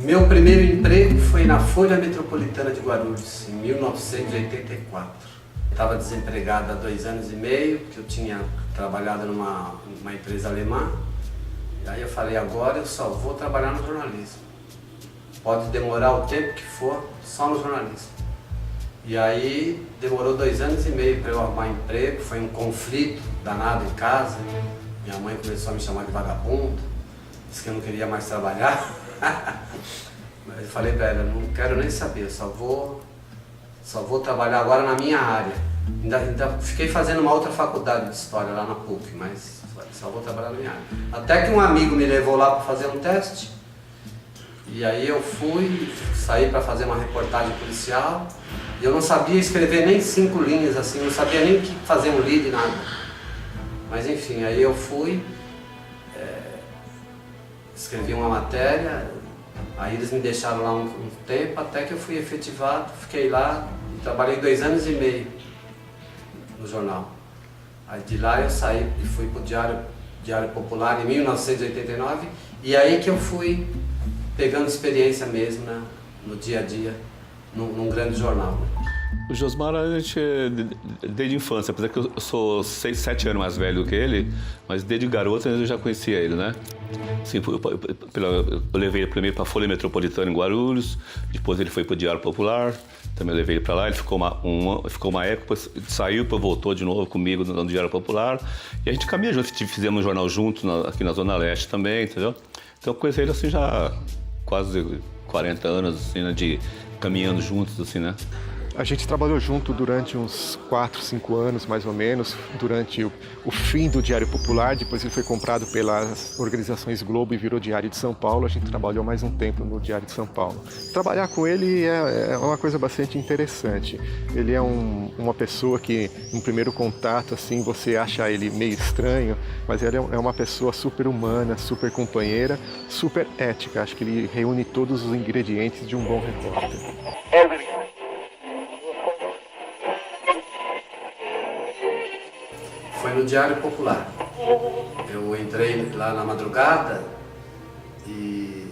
Meu primeiro emprego foi na Folha Metropolitana de Guarulhos, em 1984. Estava desempregado há 2 anos e meio, porque eu tinha trabalhado numa empresa alemã. E aí eu falei, agora eu só vou trabalhar no jornalismo. Pode demorar o tempo que for, só no jornalismo. E aí demorou 2 anos e meio para eu arrumar emprego, foi um conflito danado em casa. Minha mãe começou a me chamar de vagabundo, disse que eu não queria mais trabalhar. Mas eu falei para ela, não quero nem saber, eu só vou trabalhar agora na minha área. Ainda fiquei fazendo uma outra faculdade de História lá na PUC, mas só vou trabalhar na minha área. Até que um amigo me levou lá para fazer um teste, e aí eu saí para fazer uma reportagem policial, e eu não sabia escrever nem 5 linhas assim, não sabia nem que fazer um lead, nada. Mas enfim, aí eu escrevi uma matéria, aí eles me deixaram lá um tempo, até que eu fui efetivado, fiquei lá e trabalhei 2 anos e meio no jornal. Aí de lá eu saí e fui para o Diário Popular em 1989, e aí que eu fui pegando experiência mesmo, né, no dia a dia, num grande jornal. Né? O Josmar, a gente, desde a infância, apesar que eu sou 6, 7 anos mais velho do que ele, mas desde garoto eu já conhecia ele, né? Assim, eu levei ele primeiro para a Folha Metropolitana em Guarulhos, depois ele foi para o Diário Popular, também eu levei ele para lá, ele ficou uma época, depois saiu, depois voltou de novo comigo no Diário Popular, e a gente caminha junto, fizemos um jornal junto aqui na Zona Leste também, entendeu? Então eu conheci ele assim já quase 40 anos, assim, né, caminhando juntos, assim, né? A gente trabalhou junto durante uns 4, 5 anos, mais ou menos, durante o fim do Diário Popular. Depois ele foi comprado pelas organizações Globo e virou Diário de São Paulo. A gente trabalhou mais um tempo no Diário de São Paulo. Trabalhar com ele é uma coisa bastante interessante. Ele é uma pessoa que, no primeiro contato, assim, você acha ele meio estranho, mas ele é uma pessoa super humana, super companheira, super ética. Acho que ele reúne todos os ingredientes de um bom repórter. Foi no Diário Popular. Eu entrei lá na madrugada e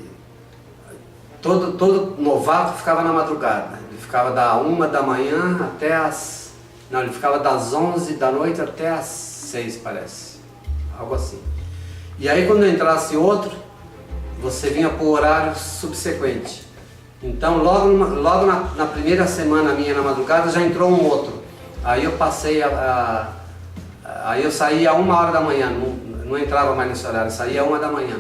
todo novato ficava na madrugada. Ele ficava da 1 da manhã até ele ficava das 11 da noite até às 6, parece. Algo assim. E aí quando entrasse outro, você vinha para o horário subsequente. Então logo na primeira semana minha na madrugada já entrou um outro. Aí eu passei Aí eu saía a 1h da manhã, não entrava mais nesse horário, saía a 1h da manhã.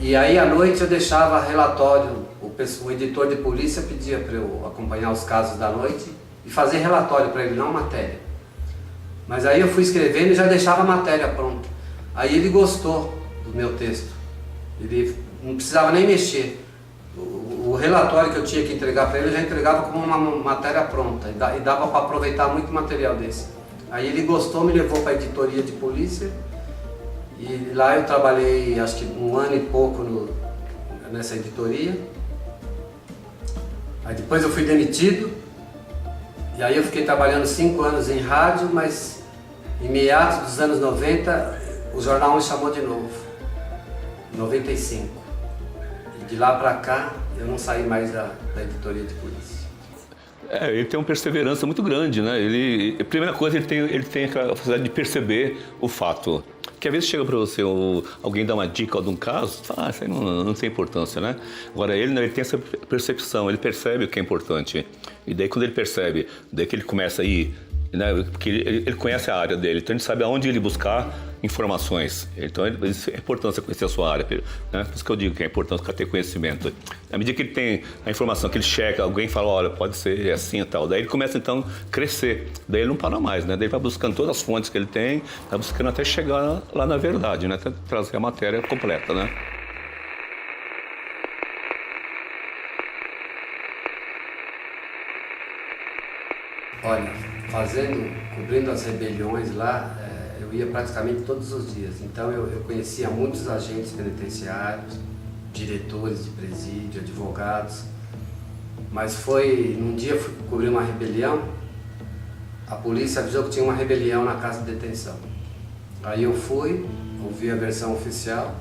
E aí à noite eu deixava relatório, o editor de polícia pedia para eu acompanhar os casos da noite e fazer relatório para ele, não matéria. Mas aí eu fui escrevendo e já deixava a matéria pronta. Aí ele gostou do meu texto, ele não precisava nem mexer. O relatório que eu tinha que entregar para ele eu já entregava como uma matéria pronta e dava para aproveitar muito material desse. Aí ele gostou, me levou para a editoria de polícia e lá eu trabalhei acho que 1 ano e pouco nessa editoria. Aí depois eu fui demitido e aí eu fiquei trabalhando 5 anos em rádio, mas em meados dos anos 90 o jornal me chamou de novo, em 95. E de lá para cá eu não saí mais da editoria de polícia. Ele tem uma perseverança muito grande, né? A primeira coisa, ele tem aquela facilidade de perceber o fato. Que às vezes chega para você, alguém dá uma dica de um caso, você fala, isso aí não tem importância, né? Agora ele tem essa percepção, ele percebe o que é importante. E daí quando ele percebe, daí que ele começa a ir, né? Porque ele conhece a área dele, então ele sabe aonde ele buscar informações. Então é importante você conhecer a sua área, né? Por isso que eu digo que é importante ter conhecimento. À medida que ele tem a informação, que ele checa, alguém fala, olha, pode ser assim e tal. Daí ele começa então a crescer. Daí ele não para mais, né? Daí ele vai buscando todas as fontes que ele tem, vai buscando até chegar lá na verdade, né? Até trazer a matéria completa, né? Olha, cobrindo as rebeliões lá, eu ia praticamente todos os dias. Então eu conhecia muitos agentes penitenciários, diretores de presídio, advogados. Mas num dia eu fui cobrir uma rebelião, a polícia avisou que tinha uma rebelião na casa de detenção. Aí eu fui, ouvi a versão oficial,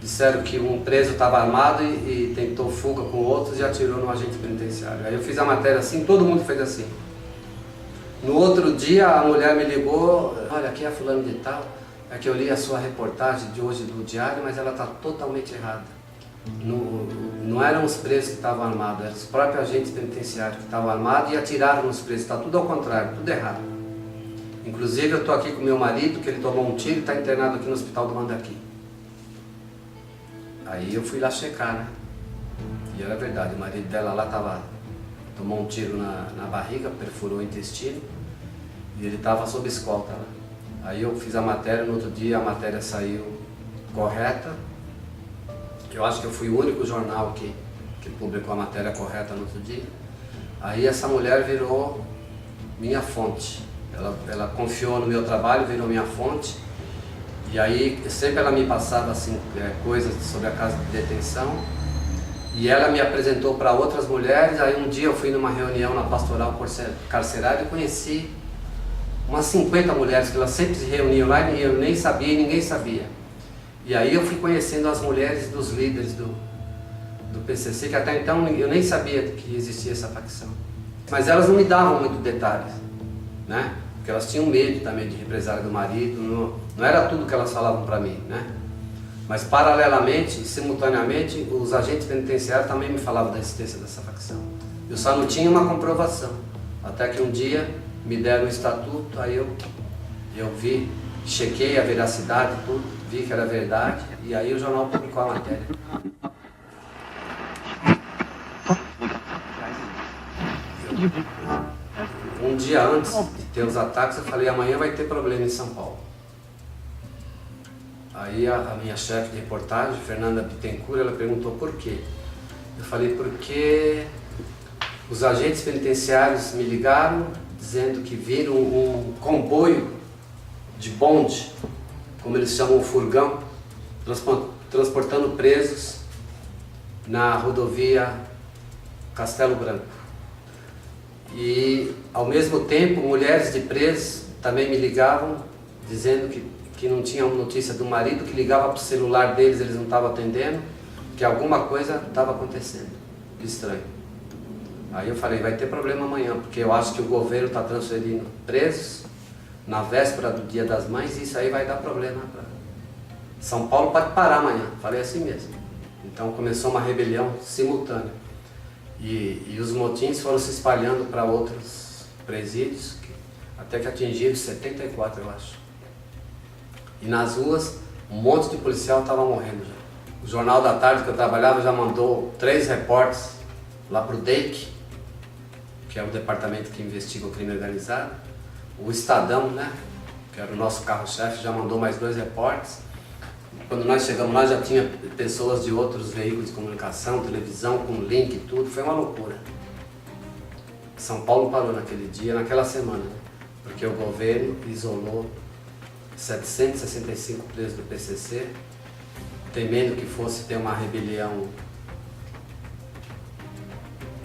disseram que um preso estava armado e tentou fuga com outros e atirou no agente penitenciário. Aí eu fiz a matéria assim, todo mundo fez assim. No outro dia a mulher me ligou, olha, aqui é fulano de tal, é que eu li a sua reportagem de hoje do diário, mas ela está totalmente errada. Não eram os presos que estavam armados, eram os próprios agentes penitenciários que estavam armados e atiraram nos presos, está tudo ao contrário, tudo errado. Inclusive eu estou aqui com meu marido, que ele tomou um tiro e está internado aqui no hospital do Mandaqui. Aí eu fui lá checar, né? E era verdade, o marido dela lá tomou um tiro na barriga, perfurou o intestino e ele estava sob escolta lá. Aí eu fiz a matéria, no outro dia a matéria saiu correta. Eu acho que eu fui o único jornal que publicou a matéria correta no outro dia. Aí essa mulher virou minha fonte. Ela confiou no meu trabalho, virou minha fonte. E aí sempre ela me passava assim, coisas sobre a casa de detenção. E ela me apresentou para outras mulheres. Aí um dia eu fui numa reunião na pastoral carcerária e conheci umas 50 mulheres que elas sempre se reuniam lá e eu nem sabia e ninguém sabia. E aí eu fui conhecendo as mulheres dos líderes do PCC, que até então eu nem sabia que existia essa facção. Mas elas não me davam muito detalhes, né? Porque elas tinham medo também de represália do marido, não era tudo que elas falavam para mim, né? Mas paralelamente, simultaneamente, os agentes penitenciários também me falavam da existência dessa facção. Eu só não tinha uma comprovação, até que um dia me deram o estatuto, aí eu vi, chequei a veracidade, tudo, vi que era verdade, e aí o jornal publicou a matéria. Um dia antes de ter os ataques, eu falei, amanhã vai ter problema em São Paulo. Aí a minha chefe de reportagem, Fernanda Bittencourt, ela perguntou por quê. Eu falei, porque os agentes penitenciários me ligaram, dizendo que viram um comboio de bonde, como eles chamam o furgão, transportando presos na rodovia Castelo Branco. E ao mesmo tempo, mulheres de presos também me ligavam, dizendo que não tinham notícia do marido, que ligava para o celular deles, eles não estavam atendendo, que alguma coisa estava acontecendo, estranho. Aí eu falei, vai ter problema amanhã, porque eu acho que o governo está transferindo presos na véspera do Dia das Mães e isso aí vai dar problema. São Paulo pode parar amanhã, falei assim mesmo. Então começou uma rebelião simultânea. E os motins foram se espalhando para outros presídios, até que atingiram 74, eu acho. E nas ruas, um monte de policial estava morrendo já. O Jornal da Tarde que eu trabalhava já mandou 3 repórteres lá para o DEIC, que é o departamento que investiga o crime organizado. O Estadão, né, que era o nosso carro-chefe, já mandou mais 2 repórteres. Quando nós chegamos lá já tinha pessoas de outros veículos de comunicação, televisão, com link e tudo, foi uma loucura. São Paulo parou naquele dia, naquela semana, porque o governo isolou 765 presos do PCC, temendo que fosse ter uma rebelião,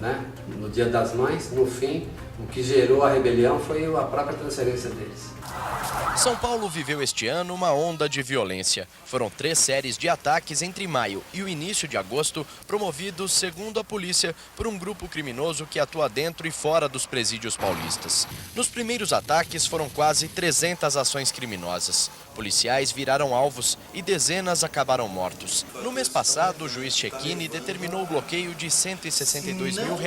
né, no Dia das Mães. No fim, o que gerou a rebelião foi a própria transferência deles. São Paulo viveu este ano uma onda de violência. Foram 3 séries de ataques entre maio e o início de agosto, promovidos, segundo a polícia, por um grupo criminoso que atua dentro e fora dos presídios paulistas. Nos primeiros ataques foram quase 300 ações criminosas. Policiais viraram alvos e dezenas acabaram mortos. No mês passado, o juiz Cecchini determinou o bloqueio de R$162 mil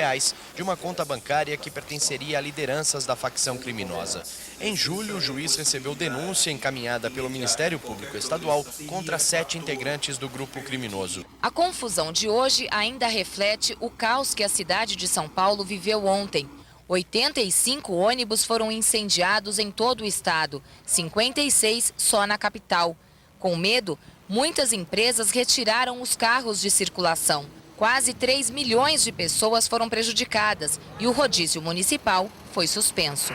de uma conta bancária que pertenceria a lideranças da facção criminosa. Em julho, o juiz recebeu denúncia encaminhada pelo Ministério Público Estadual contra 7 integrantes do grupo criminoso. A confusão de hoje ainda reflete o caos que a cidade de São Paulo viveu ontem. 85 ônibus foram incendiados em todo o estado, 56 só na capital. Com medo, muitas empresas retiraram os carros de circulação. Quase 3 milhões de pessoas foram prejudicadas e o rodízio municipal foi suspenso.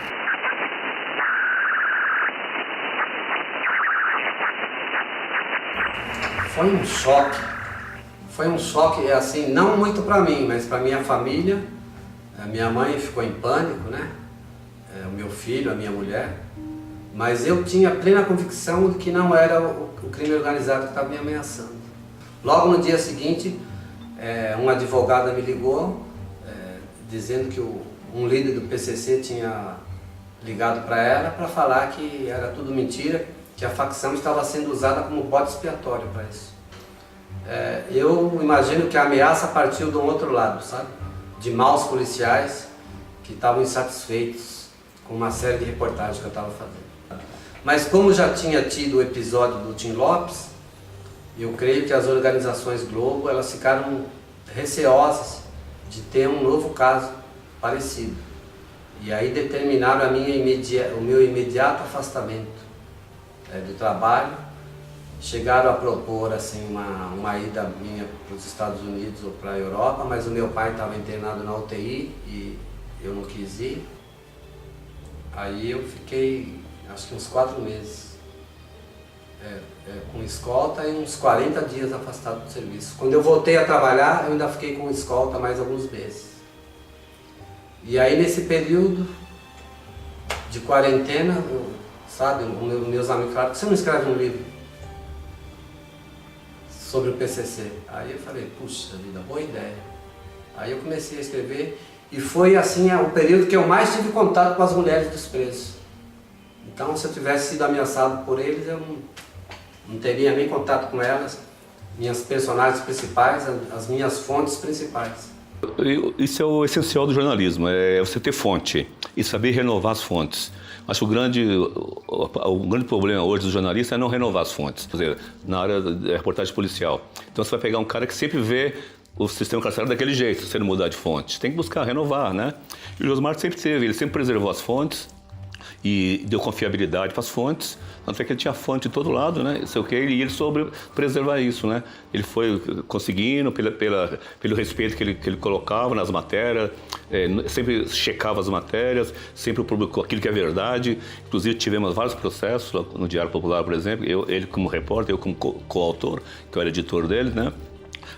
Foi um choque, assim, não muito para mim, mas para minha família. A minha mãe ficou em pânico, né? O meu filho, a minha mulher. Mas eu tinha plena convicção de que não era o crime organizado que estava me ameaçando. Logo no dia seguinte, uma advogada me ligou, dizendo que um líder do PCC tinha ligado para ela para falar que era tudo mentira, que a facção estava sendo usada como bode expiatório para isso. Eu imagino que a ameaça partiu de um outro lado, sabe? De maus policiais que estavam insatisfeitos com uma série de reportagens que eu estava fazendo. Mas como já tinha tido o episódio do Tim Lopes, eu creio que as organizações Globo, elas ficaram receosas de ter um novo caso parecido. E aí determinaram o meu imediato afastamento do trabalho. Chegaram a propor assim, uma ida minha para os Estados Unidos ou para a Europa, mas o meu pai estava internado na UTI e eu não quis ir. Aí eu fiquei, acho que uns 4 meses com escolta e uns 40 dias afastado do serviço. Quando eu voltei a trabalhar, eu ainda fiquei com escolta mais alguns meses. E aí nesse período de quarentena, sabe, meus amigos falaram, por que você não escreve um livro sobre o PCC? Aí eu falei, puxa vida, boa ideia. Aí eu comecei a escrever e foi assim o período que eu mais tive contato com as mulheres dos presos. Então, se eu tivesse sido ameaçado por eles, eu não teria nem contato com elas, minhas personagens principais, as minhas fontes principais. Isso é o essencial do jornalismo, é você ter fonte e saber renovar as fontes. Acho que o grande problema hoje do jornalista é não renovar as fontes, quer dizer, na área da reportagem policial. Então você vai pegar um cara que sempre vê o sistema carcerário daquele jeito, sem mudar de fonte. Tem que buscar renovar, né? E o Josmar sempre teve, ele sempre preservou as fontes e deu confiabilidade para as fontes, tanto é que ele tinha fonte de todo lado, né? Sei o que, e ele soube preservar isso, né? Ele foi conseguindo pelo respeito que ele colocava nas matérias, sempre checava as matérias, sempre publicou aquilo que é verdade. Inclusive tivemos vários processos no Diário Popular, por exemplo, ele como repórter, eu como coautor, que eu era editor dele, né?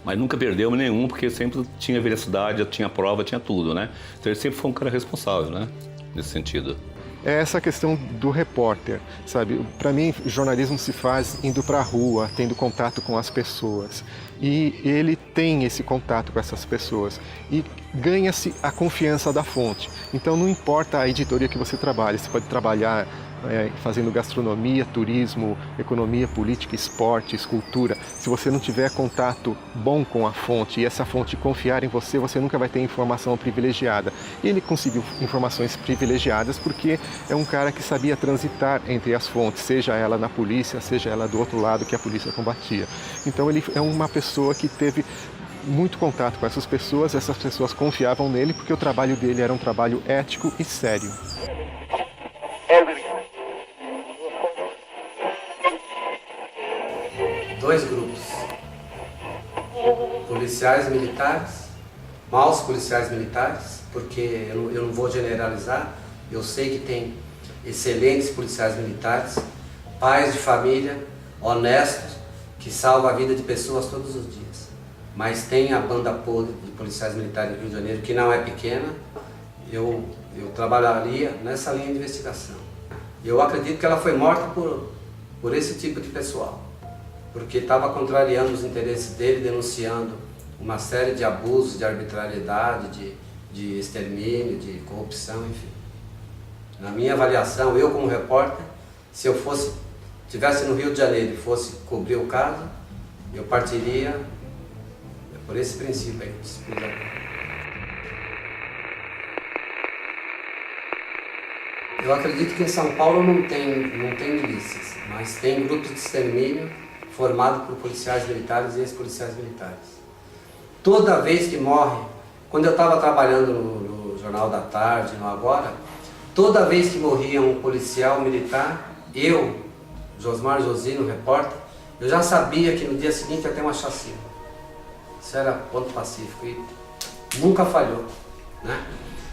Mas nunca perdeu nenhum, porque sempre tinha veracidade, tinha prova, tinha tudo, né? Então ele sempre foi um cara responsável, né? Nesse sentido. É essa questão do repórter, sabe? Para mim, jornalismo se faz indo para a rua, tendo contato com as pessoas. E ele tem esse contato com essas pessoas e ganha-se a confiança da fonte. Então não importa a editoria que você trabalha, você pode trabalhar fazendo gastronomia, turismo, economia, política, esporte, escultura. Se você não tiver contato bom com a fonte e essa fonte confiar em você, você nunca vai ter informação privilegiada. E ele conseguiu informações privilegiadas porque é um cara que sabia transitar entre as fontes, seja ela na polícia, seja ela do outro lado que a polícia combatia. Então ele é uma pessoa que teve muito contato com essas pessoas confiavam nele porque o trabalho dele era um trabalho ético e sério. Dois grupos, policiais militares, maus policiais militares, porque eu não vou generalizar, eu sei que tem excelentes policiais militares, pais de família, honestos, que salvam a vida de pessoas todos os dias. Mas tem a banda podre de policiais militares do Rio de Janeiro, que não é pequena, eu trabalharia nessa linha de investigação. Eu acredito que ela foi morta por esse tipo de pessoal, porque estava contrariando os interesses dele, denunciando uma série de abusos, de arbitrariedade, de extermínio, de corrupção, enfim. Na minha avaliação, eu como repórter, se eu estivesse no Rio de Janeiro e fosse cobrir o caso, eu partiria por esse princípio aí. Eu acredito que em São Paulo não tem milícias, mas tem grupos de extermínio formado por policiais militares e ex-policiais militares. Toda vez que morre, quando eu estava trabalhando no Jornal da Tarde, no Agora, toda vez que morria um policial militar, eu, Josmar Josino, repórter, eu já sabia que no dia seguinte ia ter uma chacina. Isso era ponto pacífico e nunca falhou, né?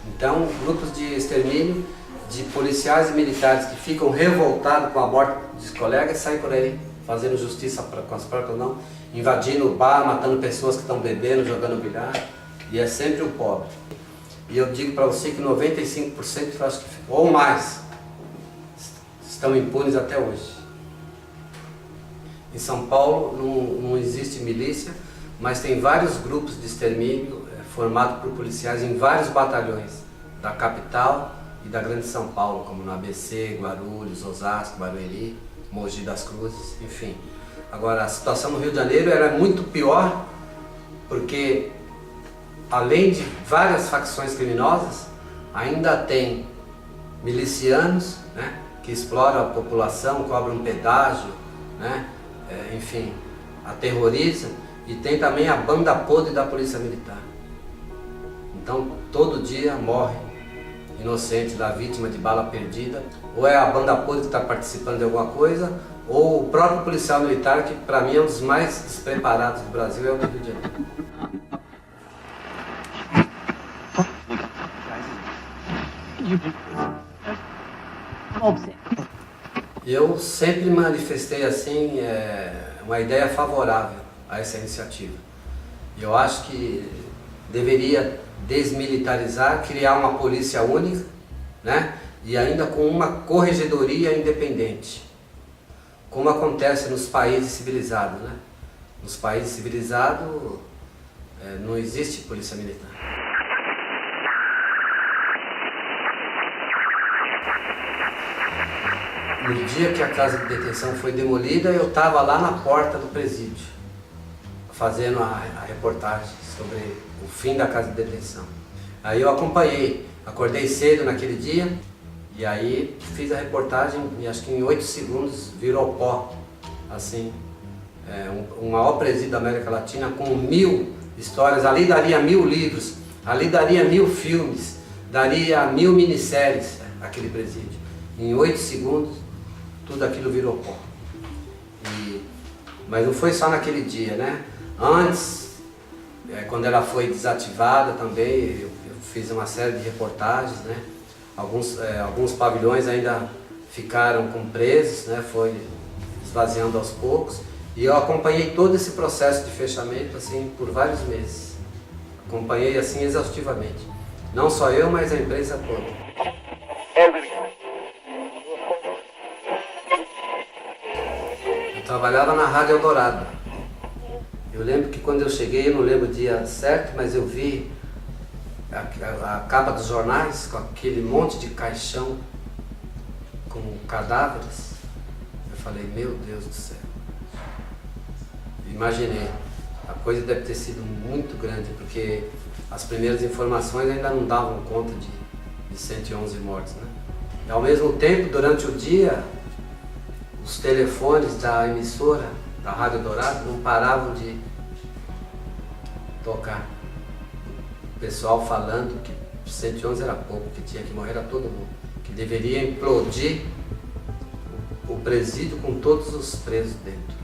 Então, grupos de extermínio de policiais e militares que ficam revoltados com a morte dos colegas saem por aí fazendo justiça com as próprias mãos, invadindo o bar, matando pessoas que estão bebendo, jogando bilhar, e é sempre o pobre. E eu digo para você que 95%, acho que, ou mais, estão impunes até hoje. Em São Paulo não existe milícia, mas tem vários grupos de extermínio formados por policiais em vários batalhões da capital e da Grande São Paulo, como no ABC, Guarulhos, Osasco, Barueri, Mogi das Cruzes, enfim. Agora, a situação no Rio de Janeiro era muito pior, porque além de várias facções criminosas, ainda tem milicianos, né, que exploram a população, cobram pedágio, né, enfim, aterrorizam, e tem também a banda podre da Polícia Militar. Então, todo dia morre inocente da vítima de bala perdida, ou é a banda podre que está participando de alguma coisa, ou o próprio policial militar, que para mim é um dos mais despreparados do Brasil, é o do Rio de Janeiro. Eu sempre manifestei assim uma ideia favorável a essa iniciativa. Eu acho que deveria desmilitarizar, criar uma polícia única, né? E ainda com uma corregedoria independente, como acontece nos países civilizados, né? Nos países civilizados não existe polícia militar. No dia que a casa de detenção foi demolida, eu estava lá na porta do presídio, fazendo a reportagem sobre o fim da casa de detenção. Aí eu acordei cedo naquele dia, e aí fiz a reportagem, e acho que em 8 segundos virou pó, assim, o maior presídio da América Latina, com 1000 histórias. Ali daria 1000 livros, ali daria 1000 filmes, daria 1000 minisséries, aquele presídio. Em 8 segundos, tudo aquilo virou pó. Mas não foi só naquele dia, né? Antes, quando ela foi desativada também, eu fiz uma série de reportagens, né? Alguns pavilhões ainda ficaram com presos, né? Foi esvaziando aos poucos. E eu acompanhei todo esse processo de fechamento assim, por vários meses. Acompanhei assim exaustivamente. Não só eu, mas a imprensa toda. Eu trabalhava na Rádio Eldorado. Eu lembro que quando eu cheguei, eu não lembro o dia certo, mas eu vi a capa dos jornais com aquele monte de caixão com cadáveres. Eu falei, meu Deus do céu. Imaginei, a coisa deve ter sido muito grande, porque as primeiras informações ainda não davam conta de 111 mortes, né? E ao mesmo tempo, durante o dia, os telefones da emissora, da Rádio Dourado, não paravam de tocar. O pessoal falando que 111 era pouco, que tinha que morrer a todo mundo, que deveria implodir o presídio com todos os presos dentro.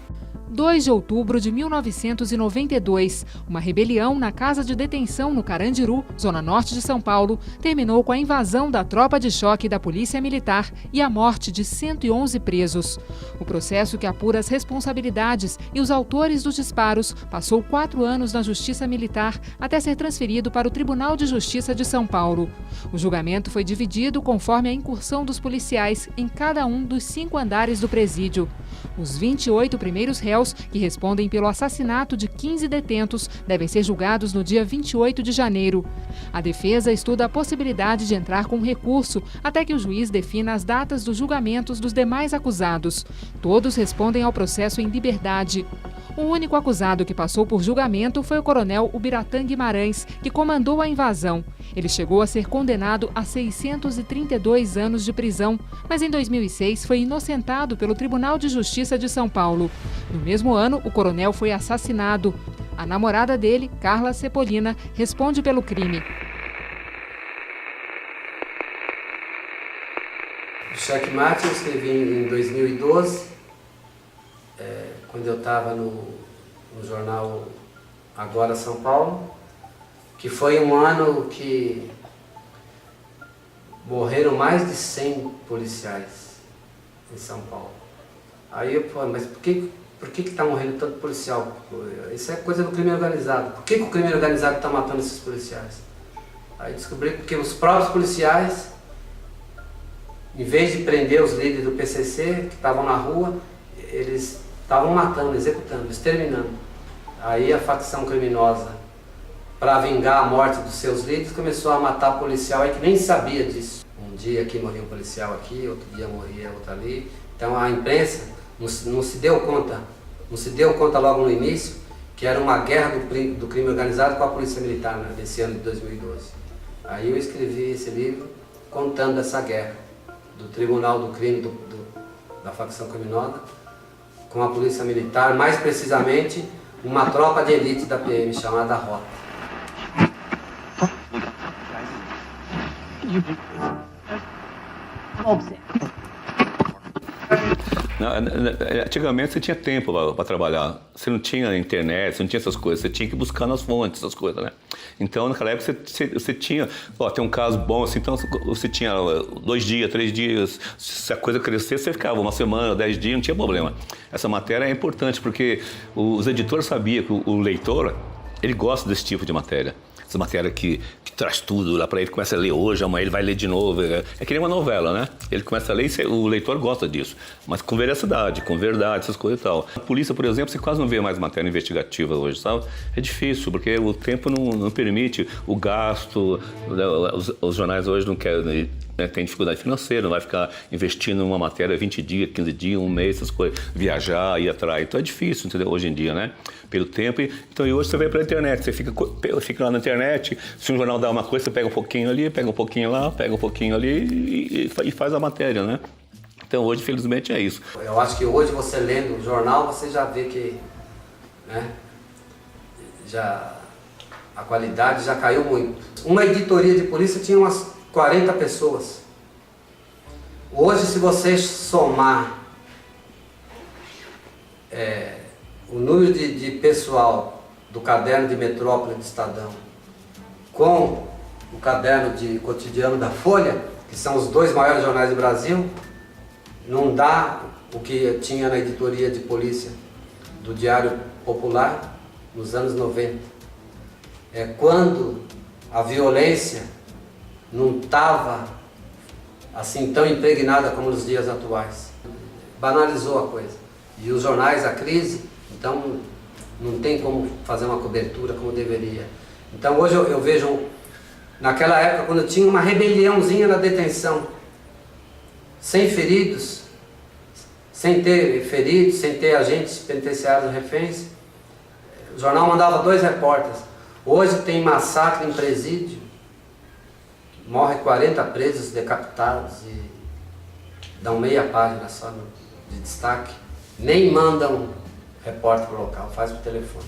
2 de outubro de 1992, uma rebelião na casa de detenção no Carandiru, zona norte de São Paulo, terminou com a invasão da tropa de choque da Polícia Militar e a morte de 111 presos. O processo que apura as responsabilidades e os autores dos disparos passou 4 anos na Justiça Militar até ser transferido para o Tribunal de Justiça de São Paulo. O julgamento foi dividido conforme a incursão dos policiais em cada um dos 5 andares do presídio. Os 28 primeiros réus, que respondem pelo assassinato de 15 detentos, devem ser julgados no dia 28 de janeiro. A defesa estuda a possibilidade de entrar com recurso até que o juiz defina as datas dos julgamentos dos demais acusados. Todos respondem ao processo em liberdade. O único acusado que passou por julgamento foi o coronel Ubiratã Guimarães, que comandou a invasão. Ele chegou a ser condenado a 632 anos de prisão, mas em 2006 foi inocentado pelo Tribunal de Justiça de São Paulo. No mesmo ano, o coronel foi assassinado. A namorada dele, Carla Cepolina, responde pelo crime. O Checkmate eu escrevi em 2012, quando eu estava no jornal Agora São Paulo, que foi um ano que morreram mais de 100 policiais em São Paulo. Aí eu falei, mas por que está morrendo tanto policial? Isso é coisa do crime organizado. Por que o crime organizado está matando esses policiais? Aí descobri porque os próprios policiais, em vez de prender os líderes do PCC que estavam na rua, eles estavam matando, executando, exterminando. Aí a facção criminosa, para vingar a morte dos seus líderes, começou a matar policial aí que nem sabia disso. Um dia aqui morria um policial aqui, outro dia morria outro ali. Então a imprensa não se deu conta logo no início que era uma guerra do crime organizado com a Polícia Militar, né, nesse ano de 2012. Aí eu escrevi esse livro contando essa guerra do Tribunal do Crime da facção criminosa com a Polícia Militar, mais precisamente uma tropa de elite da PM chamada Rota. Antigamente você tinha tempo para trabalhar, você não tinha internet, você não tinha essas coisas, você tinha que buscar nas fontes essas coisas, né? Então naquela época você tinha, tem um caso bom assim, então você tinha 2 dias, 3 dias, se a coisa crescesse você ficava 1 semana, 10 dias, não tinha problema. Essa matéria é importante porque os editores sabiam que o leitor, ele gosta desse tipo de matéria. Essa matéria que traz tudo lá para ele, começa a ler hoje, amanhã ele vai ler de novo. É que nem uma novela, né? Ele começa a ler e o leitor gosta disso. Mas com veracidade, com verdade, essas coisas e tal. A polícia, por exemplo, você quase não vê mais matéria investigativa hoje, sabe? É difícil, porque o tempo não permite o gasto. Os jornais hoje não querem, né, tem dificuldade financeira, não vai ficar investindo numa matéria 20 dias, 15 dias, um mês, essas coisas. Viajar, ir atrás. Então é difícil, entendeu? Hoje em dia, né? Pelo tempo. Então, e hoje você vai pela internet, você fica lá na internet, se um jornal dá uma coisa, você pega um pouquinho ali, pega um pouquinho lá, pega um pouquinho ali e faz a matéria, né? Então hoje, felizmente, é isso. Eu acho que hoje você lendo o jornal, você já vê que, né, a qualidade já caiu muito. Uma editoria de polícia tinha umas 40 pessoas. Hoje, se você somar o número de pessoal do caderno de Metrópole do Estadão com o caderno de cotidiano da Folha, que são os 2 maiores jornais do Brasil, não dá o que tinha na editoria de polícia do Diário Popular nos anos 90. É quando a violência não estava assim tão impregnada como nos dias atuais. Banalizou a coisa. E os jornais, a crise, então não tem como fazer uma cobertura como deveria. Então hoje eu vejo, naquela época, quando tinha uma rebeliãozinha na detenção, sem feridos, sem ter agentes penitenciários reféns, o jornal mandava 2 repórteres. Hoje tem massacre em presídio, morre 40 presos decapitados e dão meia página só de destaque. Nem mandam repórter para o local, faz por telefone.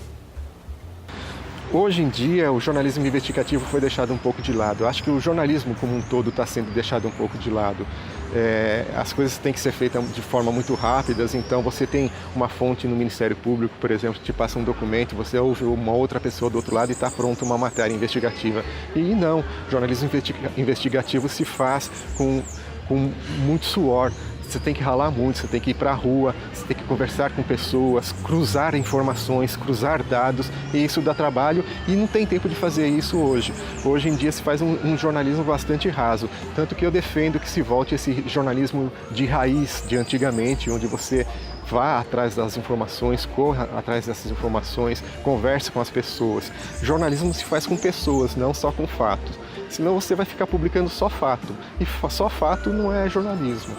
Hoje em dia, o jornalismo investigativo foi deixado um pouco de lado. Eu acho que o jornalismo como um todo está sendo deixado um pouco de lado. As coisas têm que ser feitas de forma muito rápidas, então você tem uma fonte no Ministério Público, por exemplo, que te passa um documento, você ouve uma outra pessoa do outro lado e está pronta uma matéria investigativa. E não, o jornalismo investigativo se faz com muito suor. Você tem que ralar muito, você tem que ir para a rua, você tem que conversar com pessoas, cruzar informações, cruzar dados, e isso dá trabalho e não tem tempo de fazer isso hoje. Hoje em dia se faz um jornalismo bastante raso, tanto que eu defendo que se volte esse jornalismo de raiz de antigamente, onde você vá atrás das informações, corra atrás dessas informações, converse com as pessoas. Jornalismo se faz com pessoas, não só com fatos. Senão você vai ficar publicando só fato, e só fato não é jornalismo.